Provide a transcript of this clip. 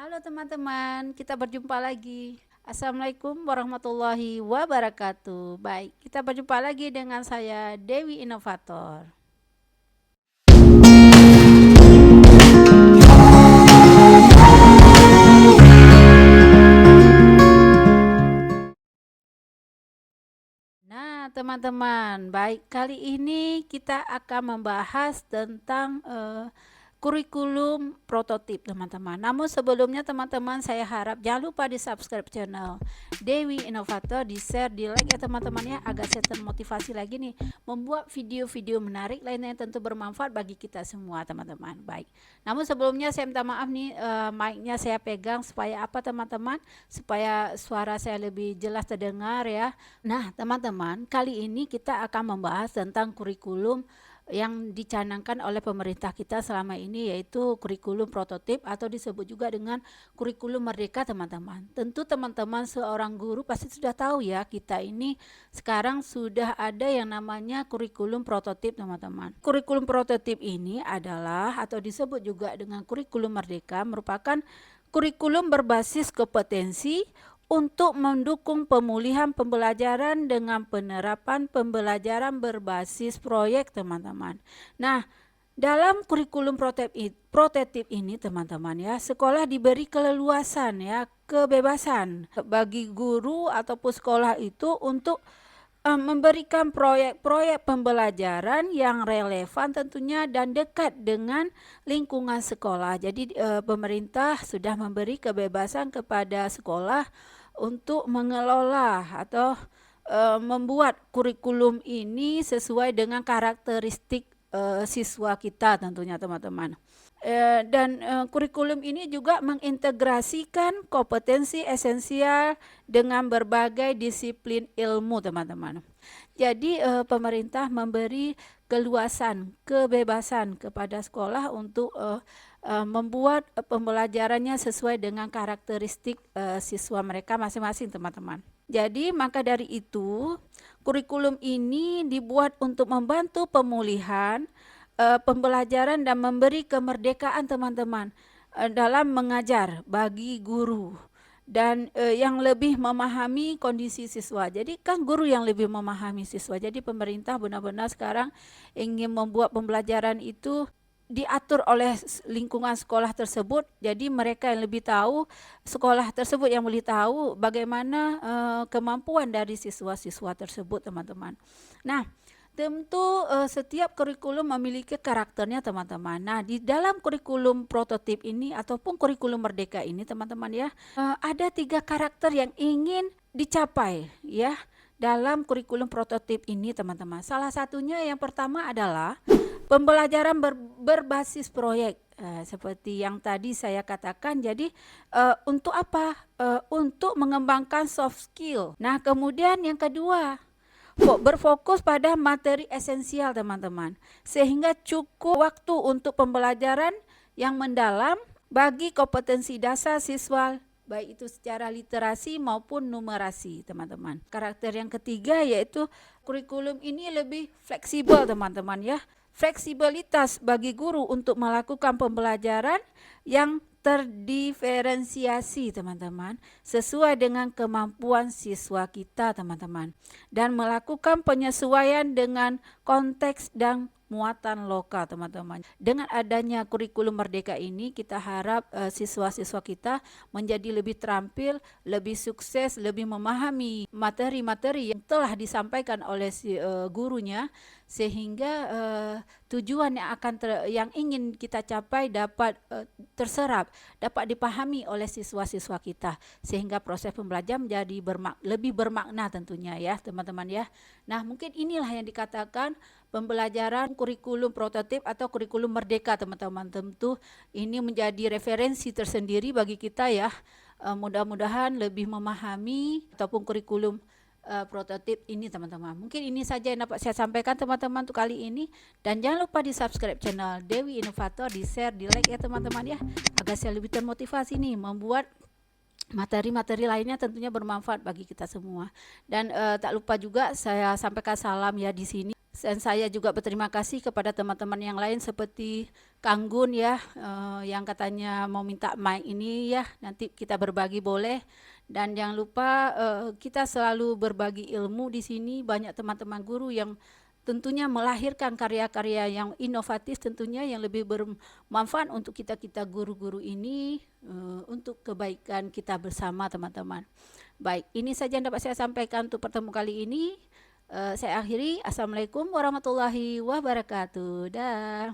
Halo teman-teman, kita berjumpa lagi. Assalamualaikum warahmatullahi wabarakatuh. Baik, kita berjumpa lagi dengan saya Dewi Inovator. Nah, teman-teman, baik kali ini kita akan membahas tentang kurikulum prototip teman-teman. Namun sebelumnya teman-teman, saya harap jangan lupa di subscribe channel Dewi Inovator, di share, di like ya teman-teman ya, agar saya termotivasi lagi nih membuat video-video menarik lainnya yang tentu bermanfaat bagi kita semua teman-teman. Baik, namun sebelumnya saya minta maaf nih, mic-nya saya pegang supaya apa teman-teman, supaya suara saya lebih jelas terdengar ya. Nah teman-teman, kali ini kita akan membahas tentang kurikulum yang dicanangkan oleh pemerintah kita selama ini, yaitu kurikulum prototip atau disebut juga dengan kurikulum merdeka teman-teman. Tentu teman-teman seorang guru pasti sudah tahu ya, kita ini sekarang sudah ada yang namanya kurikulum prototip teman-teman. Kurikulum prototip ini adalah atau disebut juga dengan kurikulum merdeka, merupakan kurikulum berbasis kompetensi untuk mendukung pemulihan pembelajaran dengan penerapan pembelajaran berbasis proyek teman-teman. Nah, dalam kurikulum prototip ini teman-teman ya, sekolah diberi keleluasan ya, kebebasan bagi guru ataupun sekolah itu untuk memberikan proyek-proyek pembelajaran yang relevan tentunya dan dekat dengan lingkungan sekolah. Jadi pemerintah sudah memberi kebebasan kepada sekolah untuk mengelola atau membuat kurikulum ini sesuai dengan karakteristik siswa kita tentunya teman-teman. Dan kurikulum ini juga mengintegrasikan kompetensi esensial dengan berbagai disiplin ilmu teman-teman. Jadi pemerintah memberi keluasan, kebebasan kepada sekolah untuk membuat pembelajarannya sesuai dengan karakteristik siswa mereka masing-masing teman-teman. Jadi maka dari itu kurikulum ini dibuat untuk membantu pemulihan pembelajaran dan memberi kemerdekaan teman-teman dalam mengajar bagi guru dan yang lebih memahami kondisi siswa. Jadi kan guru yang lebih memahami siswa. Jadi pemerintah benar-benar sekarang ingin membuat pembelajaran itu diatur oleh lingkungan sekolah tersebut. Jadi mereka yang lebih tahu, sekolah tersebut yang lebih tahu bagaimana kemampuan dari siswa-siswa tersebut teman-teman. Nah, tentu setiap kurikulum memiliki karakternya teman-teman. Nah, di dalam kurikulum prototip ini ataupun kurikulum merdeka ini teman-teman ya, ada 3 karakter yang ingin dicapai ya dalam kurikulum prototip ini teman-teman. Salah satunya yang pertama adalah pembelajaran berbasis proyek. Seperti yang tadi saya katakan, jadi untuk apa? Untuk mengembangkan soft skill. Nah, kemudian yang kedua, berfokus pada materi esensial teman-teman, sehingga cukup waktu untuk pembelajaran yang mendalam bagi kompetensi dasar siswa, baik itu secara literasi maupun numerasi teman-teman. Karakter yang ketiga yaitu kurikulum ini lebih fleksibel teman-teman ya. Fleksibilitas bagi guru untuk melakukan pembelajaran yang terdiferensiasi teman-teman, sesuai dengan kemampuan siswa kita teman-teman, dan melakukan penyesuaian dengan konteks dan muatan lokal teman-teman. Dengan adanya kurikulum merdeka ini, kita harap siswa-siswa kita menjadi lebih terampil, lebih sukses, lebih memahami materi-materi yang telah disampaikan oleh gurunya, sehingga tujuan yang ingin kita capai dapat terserap, dapat dipahami oleh siswa-siswa kita, sehingga proses pembelajaran menjadi lebih bermakna tentunya ya teman-teman ya. Nah, mungkin inilah yang dikatakan pembelajaran kurikulum prototip atau kurikulum merdeka teman-teman. Tentu ini menjadi referensi tersendiri bagi kita ya. Mudah-mudahan lebih memahami ataupun kurikulum prototip ini teman-teman. Mungkin ini saja yang dapat saya sampaikan teman-teman untuk kali ini, dan jangan lupa di subscribe channel Dewi Inovator, di share, di like ya teman-teman ya, agar saya lebih termotivasi nih membuat materi-materi lainnya tentunya bermanfaat bagi kita semua. Dan tak lupa juga saya sampaikan salam ya di sini. Dan saya juga berterima kasih kepada teman-teman yang lain seperti Kang Gun ya, yang katanya mau minta mic ini ya, nanti kita berbagi boleh. Dan jangan lupa kita selalu berbagi ilmu di sini, banyak teman-teman guru yang tentunya melahirkan karya-karya yang inovatif tentunya yang lebih bermanfaat untuk kita-kita guru-guru ini untuk kebaikan kita bersama teman-teman. Baik, ini saja yang dapat saya sampaikan untuk pertemuan kali ini. Saya akhiri. Assalamualaikum warahmatullahi wabarakatuh. Dah.